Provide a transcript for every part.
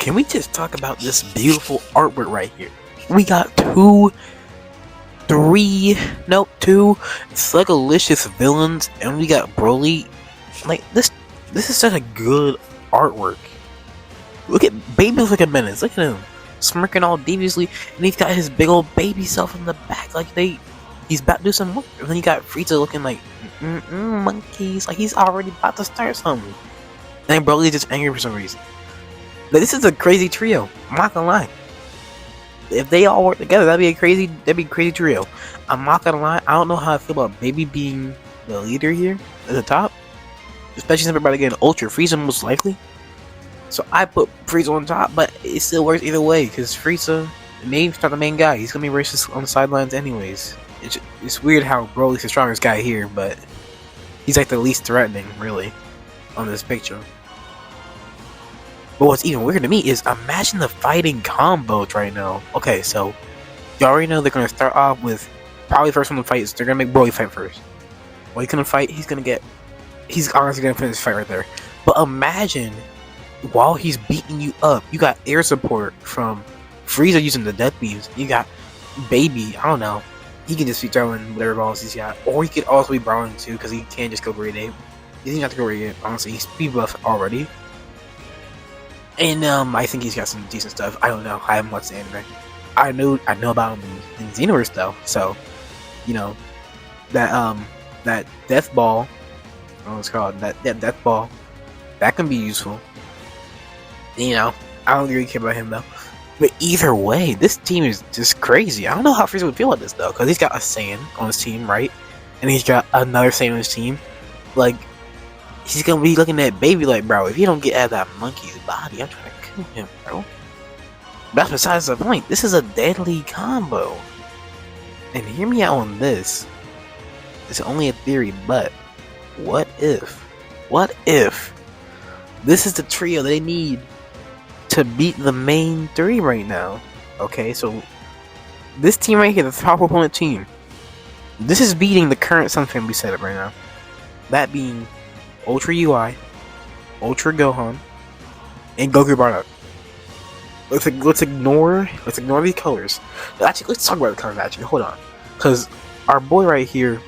can we just talk about this beautiful artwork right here? We got two Slugalicious villains, and we got Broly. Like this is such a good artwork. Look at baby, look at Menace, look at him smirking all deviously, and he's got his big old baby self in the back, like he's about to do some work. And then you got Frieza looking like monkeys, like he's already about to start something. And then Broly's just angry for some reason. But this is a crazy trio. I'm not gonna lie. If they all work together, that'd be a crazy trio. I'm not gonna lie. I don't know how I feel about Baby being the leader here at the top, especially since everybody getting Ultra Frieza most likely. So I put Frieza on top, but it still works either way because Frieza, he's not the main guy. He's gonna be racist on the sidelines anyways. It's weird how Broly's the strongest guy here, but he's like the least threatening, really, on this picture. But what's even weirder to me is imagine the fighting combos right now. Okay, so you already know they're gonna start off with probably first one to fight is they're gonna make Broly fight first. Well, he's gonna fight. He's honestly gonna finish this fight right there. But imagine while he's beating you up, you got air support from Frieza using the death beams. You got Baby. I don't know. He can just be throwing whatever balls he's got, or he could also be brawling too because he can't just go grade 8. He doesn't have to go grade 8. Honestly, he's speed buff already. And I think he's got some decent stuff. I don't know. I haven't watched the anime. I know about him in Xenoverse though. So, you know, that death ball, what it's called, that death ball, that can be useful. You know, I don't really care about him though. But either way, this team is just crazy. I don't know how Frieza would feel about this though, because he's got a Saiyan on his team, right? And he's got another Saiyan on his team. Like, he's gonna be looking at Baby like, bro, if you don't get out of that monkey's body, I'm trying to kill him, bro. That's besides the point. This is a deadly combo. And hear me out on this. It's only a theory, but what if this is the trio they need to beat the main three right now? Okay, so this team right here, the top opponent team, this is beating the current Sun Family setup right now. That being Ultra UI, Ultra Gohan, and Goku Bardock. Let's ignore these colors. Actually, let's talk about the colors. Actually, hold on, because our boy right here,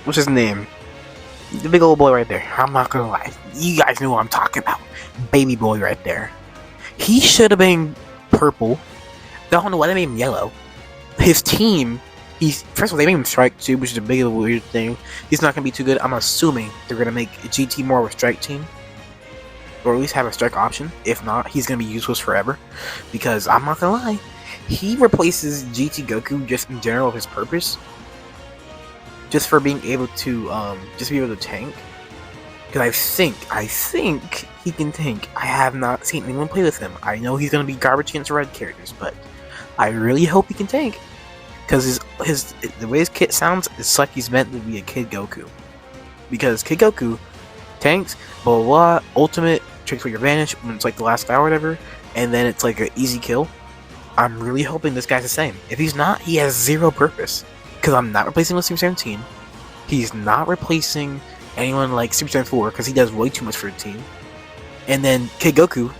what's his name? The big old boy right there. I'm not gonna lie, you guys know what I'm talking about. Baby boy right there. He should have been purple. I don't know why they made him yellow. His team. First of all, they made him Strike too, which is a big weird thing. He's not gonna be too good. I'm assuming they're gonna make GT more of a Strike team, or at least have a Strike option. If not, he's gonna be useless forever. Because I'm not gonna lie, he replaces GT Goku just in general of his purpose, just for being able to tank. Because I think he can tank. I have not seen anyone play with him. I know he's gonna be garbage against red characters, but I really hope he can tank. Because the way his kit sounds, it's like he's meant to be a Kid Goku. Because Kid Goku tanks, blah blah, ultimate, tricks for your advantage when it's like the last hour or whatever, and then it's like an easy kill. I'm really hoping this guy's the same. If he's not, he has zero purpose. Because I'm not replacing him with Super 17. He's not replacing anyone like Super Saiyan 4 because he does way too much for the team. And then Kid Goku,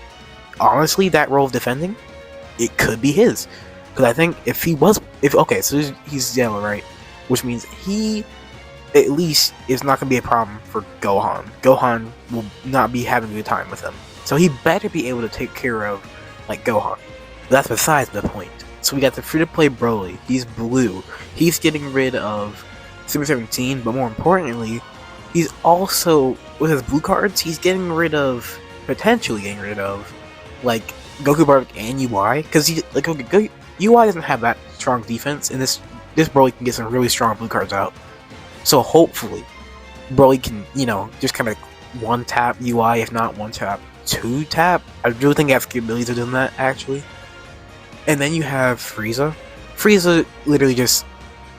honestly, that role of defending, it could be his. Because I think so he's yellow, right? Which means he, at least, is not going to be a problem for Gohan. Gohan will not be having a good time with him. So he better be able to take care of, like, Gohan. But that's besides the point. So we got the free-to-play Broly. He's blue. He's getting rid of Super 17, but more importantly, he's also, with his blue cards, he's potentially getting rid of, like, Goku Bardock and UI. Because UI doesn't have that strong defense, and this Broly can get some really strong blue cards out. So hopefully, Broly can, just kind of one-tap UI, if not one-tap, two-tap. I really think he has the ability to do that, actually. And then you have Frieza. Frieza literally just,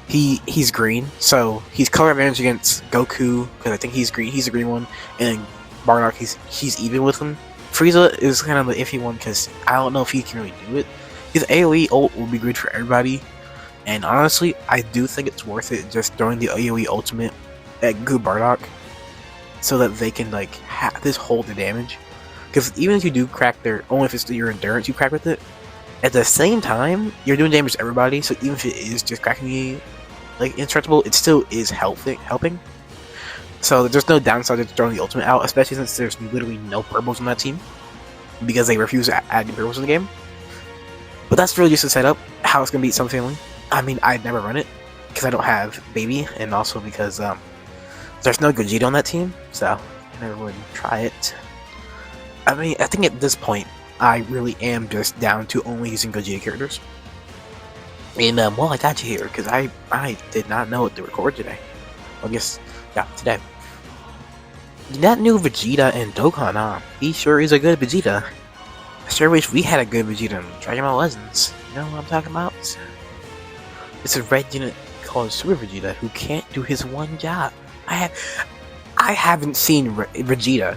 he's green, so he's color advantage against Goku, because I think he's green, he's the green one, and Bardock, he's even with him. Frieza is kind of the iffy one, because I don't know if he can really do it. His AoE ult will be good for everybody, and honestly, I do think it's worth it just throwing the AoE ultimate at Goku Bardock, so that they can, like, just hold the damage. Because even if you do crack their, only if it's your endurance you crack with it, at the same time, you're doing damage to everybody, so even if it is just cracking you, like, indestructible, it still is helping. So there's no downside to throwing the ultimate out, especially since there's literally no purples on that team, because they refuse to add new purples in the game. But that's really just a setup, how it's going to beat Sun Family. I mean, I'd never run it, because I don't have Baby, and also because there's no Gogeta on that team, so I never would try it. I mean, I think at this point, I really am just down to only using Gogeta characters. And, well, I got you here, because I did not know what to record today. Well, I guess, yeah, today. That new Vegeta and Dokkan, huh? He sure is a good Vegeta. I sure wish we had a good Vegeta in Dragon Ball Legends. You know what I'm talking about? It's a red unit called Super Vegeta who can't do his one job. I haven't seen Vegeta.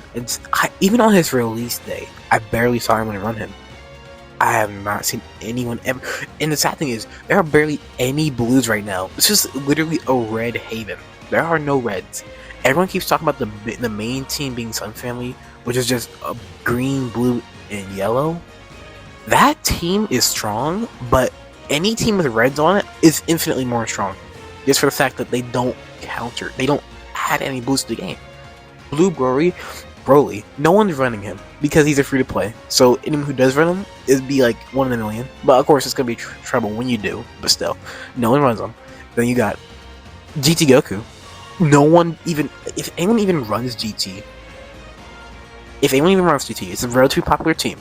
Even on his release day, I barely saw anyone run him. I have not seen anyone ever. And the sad thing is, there are barely any blues right now. This is literally a red haven. There are no reds. Everyone keeps talking about the main team being Sun Family, which is just a green, blue, and yellow. That team is strong, but any team with reds on it is infinitely more strong. Just for the fact that they don't counter. They don't add any boost to the game. Blue Broly, no one's running him because he's a free to play. So anyone who does run him, it'd be like 1 in a million. But of course, it's gonna be trouble when you do. But still, no one runs him. Then you got GT Goku. No one even, if anyone even runs GT, it's a relatively popular team,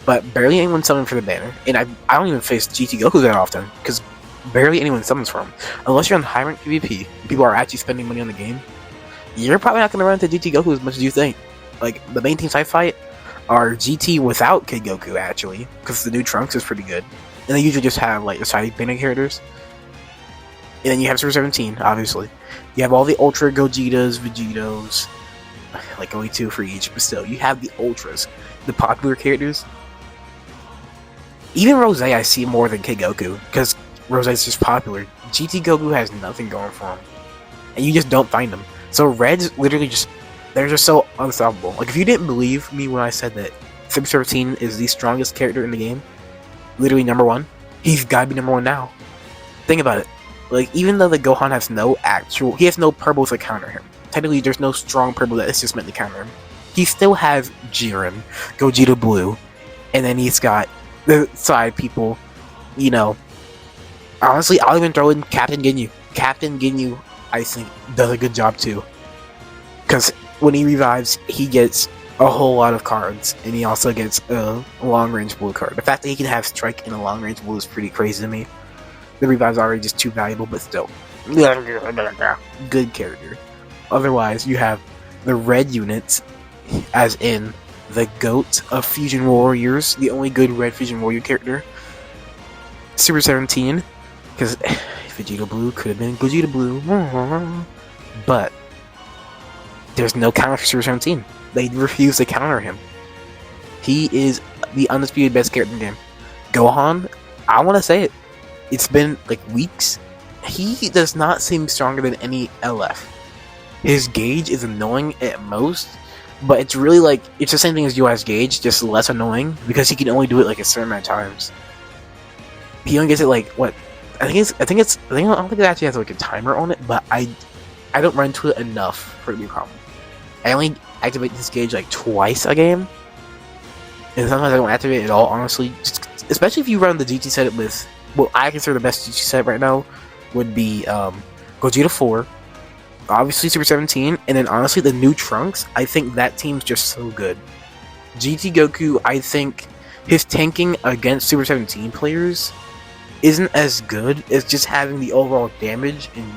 but barely anyone summons for the banner. And I don't even face GT Goku that often because barely anyone summons for him. Unless you're on high rank PvP, people are actually spending money on the game. You're probably not going to run into GT Goku as much as you think. Like, the main teams I fight are GT without Kid Goku, actually, because the new Trunks is pretty good. And they usually just have, like, the side banner characters. And then you have Super 17, obviously. You have all the Ultra Gogetas, Vegetos, like only 2 for each, but still, you have the Ultras, the popular characters. Even Rose I see more than Kid Goku, because Rose is just popular. GT Goku has nothing going for him. And you just don't find them. So Reds literally they're just so unstoppable. Like, if you didn't believe me when I said that Super 17 is the strongest character in the game, literally #1, he's gotta be #1 now. Think about it. Like, even though the Gohan has he has no purple to counter him. Technically, there's no strong purple that is just meant to counter him. He still has Jiren, Gogeta Blue, and then he's got the side people, you know. Honestly, I'll even throw in Captain Ginyu. Captain Ginyu, I think, does a good job too. Because when he revives, he gets a whole lot of cards, and he also gets a long-range blue card. The fact that he can have Strike in a long-range blue is pretty crazy to me. The revive's already just too valuable, but still. Good character. Otherwise, you have the red units, as in the GOAT of Fusion Warriors, the only good red Fusion Warrior character. Super 17, because Vegeta Blue could have been Gogeta Blue, but there's no counter for Super 17. They refuse to counter him. He is the undisputed best character in the game. Gohan, I want to say it. It's been like weeks. He does not seem stronger than any LF. His gauge is annoying at most, but it's really like, it's the same thing as US gauge, just less annoying because he can only do it like a certain amount of times. He only gets it like what? I don't think it actually has like a timer on it, but I don't run into it enough for it to be a problem. I only activate this gauge like twice a game, and sometimes I don't activate it at all. Honestly, just, especially if you run the GT setup with, well, I consider the best GT setup right now would be Gogeta 4, obviously Super 17, and then honestly the new Trunks. I think that team's just so good. GT Goku, I think his tanking against Super 17 players isn't as good as just having the overall damage and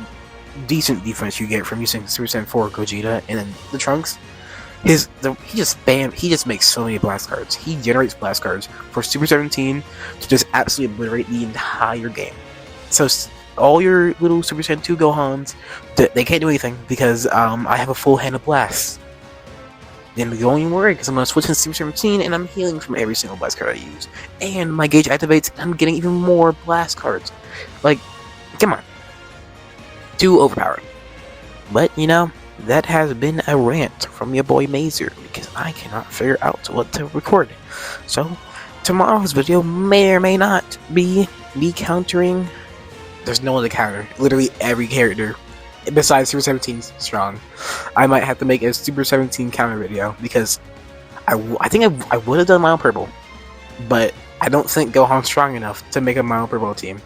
decent defense you get from using Super Saiyan 4 Gogeta, and then the Trunks. He just makes so many blast cards. He generates blast cards for Super 17 to just absolutely obliterate the entire game. So all your little Super Saiyan 2 Gohans, they can't do anything because I have a full hand of blasts. Then don't even worry because I'm going to switch into Super 17 and I'm healing from every single blast card I use. And my gauge activates and I'm getting even more blast cards. Like, come on. Too overpowered. But, you know, that has been a rant from your boy Mazer, because I cannot figure out what to record. So, tomorrow's video may or may not be me countering. There's no one to counter. Literally every character besides Super 17 strong. I might have to make a Super 17 counter video, because I think I would have done my own purple, but I don't think Gohan's strong enough to make a my own purple team.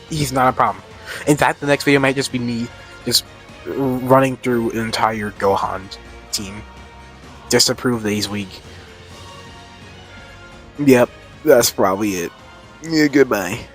He's not a problem. In fact, the next video might just be me just running through an entire Gohan team just to prove that he's weak. Yep, that's probably it. Yeah, goodbye.